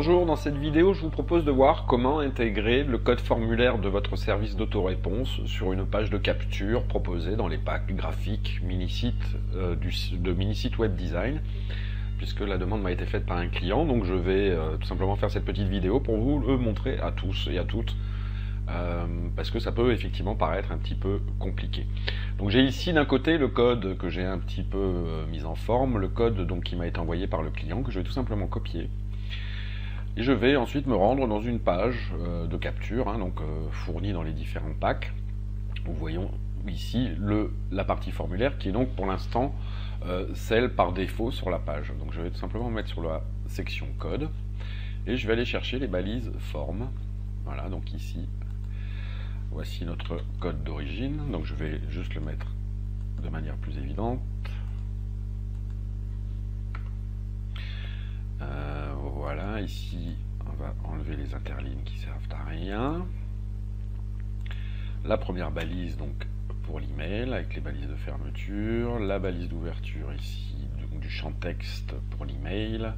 Bonjour, dans cette vidéo je vous propose de voir comment intégrer le code formulaire de votre service d'autoréponse sur une page de capture proposée dans les packs graphiques Minisite de Minisite Web Design, puisque la demande m'a été faite par un client. Donc je vais tout simplement faire cette petite vidéo pour vous le montrer à tous et à toutes, parce que ça peut effectivement paraître un petit peu compliqué. Donc j'ai ici d'un côté le code que j'ai un petit peu mis en forme, le code donc qui m'a été envoyé par le client, que je vais tout simplement copier. Et je vais ensuite me rendre dans une page de capture, fournie dans les différents packs. Nous voyons ici la partie formulaire qui est donc pour l'instant celle par défaut sur la page. Donc je vais tout simplement me mettre sur la section code et je vais aller chercher les balises forme. Voilà, donc ici, voici notre code d'origine. Donc je vais juste le mettre de manière plus évidente. Voilà, ici on va enlever les interlignes qui servent à rien. La première balise donc pour l'email avec les balises de fermeture, la balise d'ouverture ici donc, du champ texte pour l'email,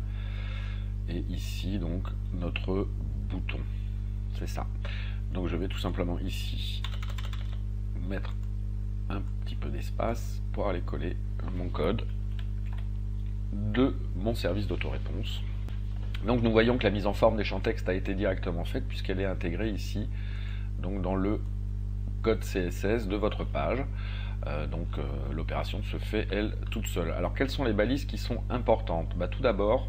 et ici donc notre bouton. C'est ça. Donc je vais tout simplement ici mettre un petit peu d'espace pour aller coller mon code de mon service d'autoréponse. Donc nous voyons que la mise en forme des champs texte a été directement faite puisqu'elle est intégrée ici donc dans le code CSS de votre page. L'opération se fait elle toute seule. Alors quelles sont les balises qui sont importantes? Tout d'abord,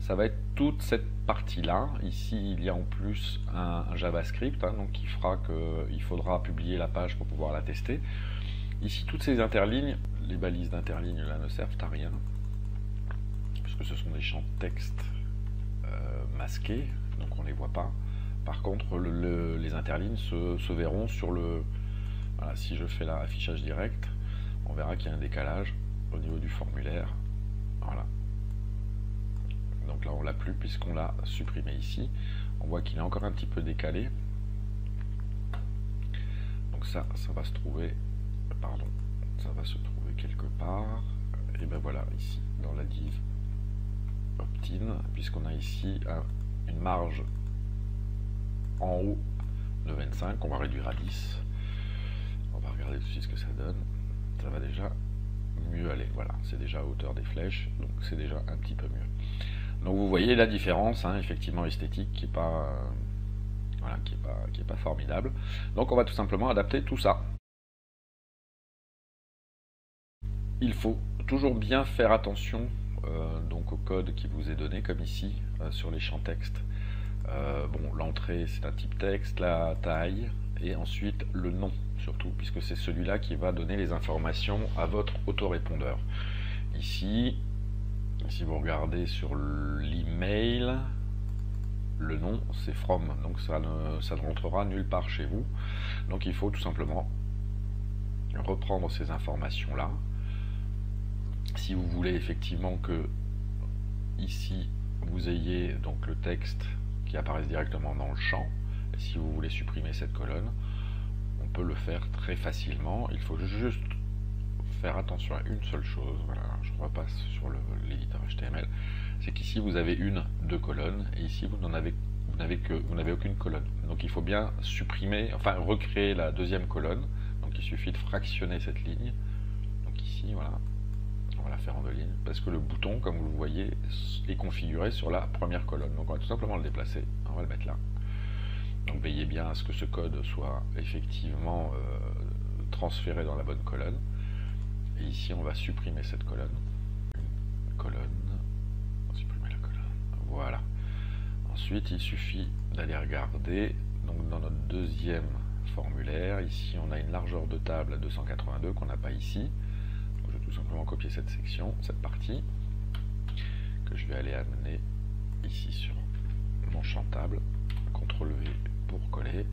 ça va être toute cette partie là. Ici il y a en plus un JavaScript donc qui fera qu'il faudra publier la page pour pouvoir la tester. Ici toutes ces interlignes, les balises d'interlignes là ne servent à rien, puisque ce sont des champs texte masqués, donc on ne les voit pas. Par contre, les interlignes se verront sur le... Voilà, si je fais l'affichage direct, on verra qu'il y a un décalage au niveau du formulaire. Voilà. Donc là, on l'a plus puisqu'on l'a supprimé ici. On voit qu'il est encore un petit peu décalé. Donc ça va se trouver... Pardon, ça va se trouver quelque part. Et ben voilà, ici, dans la div opt-in, puisqu'on a ici une marge en haut de 25, on va réduire à 10. On va regarder tout de suite ce que ça donne. Ça va déjà mieux aller. Voilà, c'est déjà à hauteur des flèches, donc c'est déjà un petit peu mieux. Donc vous voyez la différence, effectivement esthétique, qui est pas, qui est pas formidable. Donc on va tout simplement adapter tout ça. Il faut toujours bien faire attention donc au code qui vous est donné, comme ici sur les champs texte. L'entrée c'est un type texte, la taille et ensuite le nom surtout, puisque c'est celui-là qui va donner les informations à votre autorépondeur. Ici, si vous regardez sur l'email, le nom c'est from, donc ça ne rentrera nulle part chez vous. Donc il faut tout simplement reprendre ces informations là. Si vous voulez effectivement que ici vous ayez donc le texte qui apparaisse directement dans le champ, et si vous voulez supprimer cette colonne, on peut le faire très facilement. Il faut juste faire attention à une seule chose. Voilà, je repasse sur l'éditeur HTML, c'est qu'ici vous avez deux colonnes, et ici vous n'avez aucune colonne. Donc il faut bien supprimer, recréer la deuxième colonne. Donc il suffit de fractionner cette ligne. Donc ici, voilà. On va la faire en deux lignes, parce que le bouton, comme vous le voyez, est configuré sur la première colonne. Donc on va tout simplement le déplacer, on va le mettre là. Donc veillez bien à ce que ce code soit effectivement transféré dans la bonne colonne. Et ici on va supprimer cette colonne. Une colonne, supprimer la colonne, voilà. Ensuite il suffit d'aller regarder, donc dans notre deuxième formulaire, ici on a une largeur de table à 282 qu'on n'a pas ici. Je vais tout simplement copier cette section, cette partie, que je vais aller amener ici sur mon champ table. CTRL V pour coller.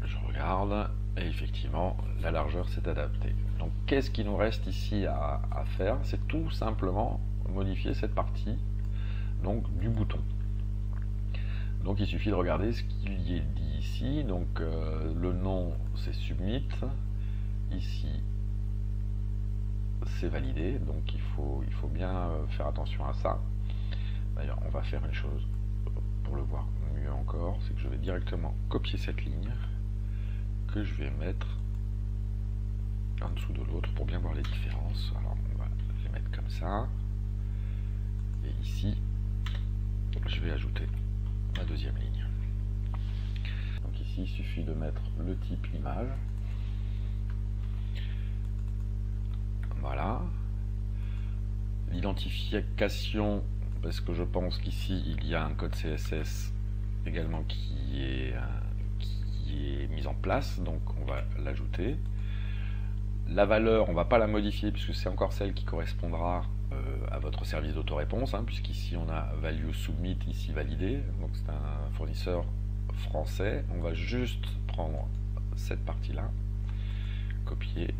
Je regarde, et effectivement, la largeur s'est adaptée. Donc, qu'est-ce qui nous reste ici à faire? C'est tout simplement modifier cette partie donc, du bouton. Donc, il suffit de regarder ce qu'il y est dit ici. Donc, le nom, c'est submit. Ici, c'est validé, donc il faut bien faire attention à ça. D'ailleurs, on va faire une chose pour le voir mieux encore, c'est que je vais directement copier cette ligne que je vais mettre en dessous de l'autre pour bien voir les différences. Alors on va les mettre comme ça, et ici je vais ajouter ma deuxième ligne. Donc ici il suffit de mettre le type image, voilà, l'identification, parce que je pense qu'ici il y a un code CSS également qui est mis en place, donc on va l'ajouter. La valeur, on ne va pas la modifier puisque c'est encore celle qui correspondra à votre service d'autoréponse, hein, puisqu'ici on a value submit, ici validé, donc c'est un fournisseur français. On va juste prendre cette partie-là, copier,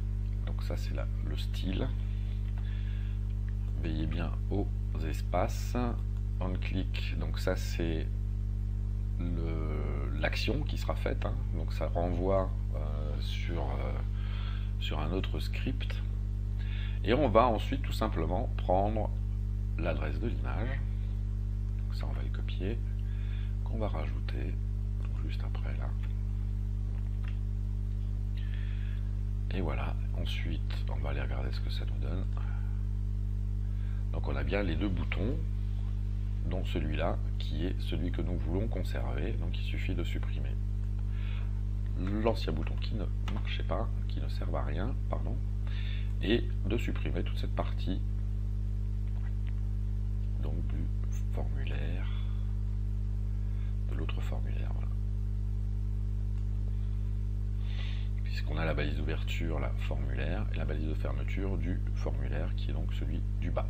donc ça c'est le style. Veillez bien aux espaces. On clique, donc ça c'est l'action qui sera faite, hein, donc ça renvoie sur un autre script, et on va ensuite tout simplement prendre l'adresse de l'image, donc ça on va le copier, qu'on va rajouter juste après là, et voilà. Ensuite on va aller regarder ce que ça nous donne. Donc on a bien les deux boutons, dont celui-là qui est celui que nous voulons conserver, donc il suffit de supprimer l'ancien bouton qui ne marchait pas, qui ne servait à rien, pardon, et de supprimer toute cette partie donc du formulaire, de l'autre formulaire, voilà. Puisqu'on a la balise d'ouverture, la formulaire, et la balise de fermeture du formulaire qui est donc celui du bas.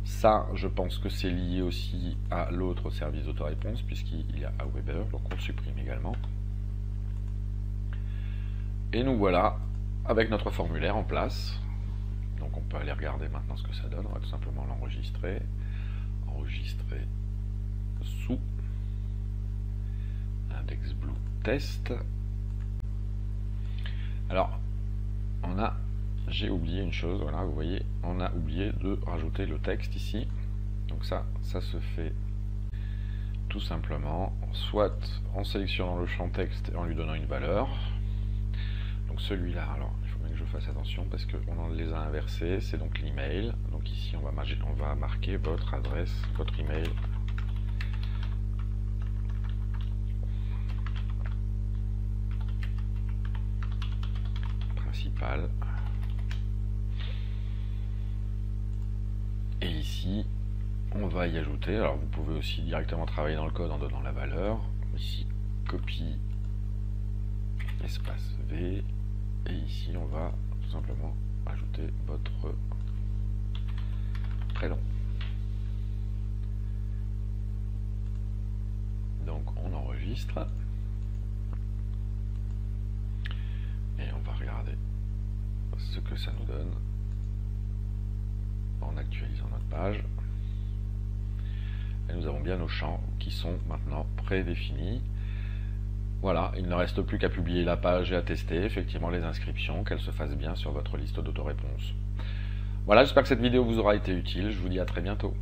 Ça, je pense que c'est lié aussi à l'autre service d'autoréponse, puisqu'il y a Aweber, donc on le supprime également. Et nous voilà avec notre formulaire en place. Donc on peut aller regarder maintenant ce que ça donne. On va tout simplement l'enregistrer. Enregistrer sous index blue test. Alors, j'ai oublié une chose, voilà, vous voyez, on a oublié de rajouter le texte ici. Donc ça se fait tout simplement, soit en sélectionnant le champ texte et en lui donnant une valeur. Donc celui-là, alors il faut bien que je fasse attention parce qu'on les a inversés, c'est donc l'email. Donc ici on va marquer votre adresse, votre email. Principal. Et ici, on va y ajouter, alors vous pouvez aussi directement travailler dans le code en donnant la valeur. Ici, copie, espace V. Et ici, on va tout simplement ajouter votre prénom. Donc, on enregistre. Et on va regarder ce que ça nous donne en actualisant notre page. Et nous avons bien nos champs qui sont maintenant prédéfinis. Voilà, il ne reste plus qu'à publier la page et à tester effectivement les inscriptions, qu'elles se fassent bien sur votre liste d'autoréponse. Voilà, j'espère que cette vidéo vous aura été utile. Je vous dis à très bientôt.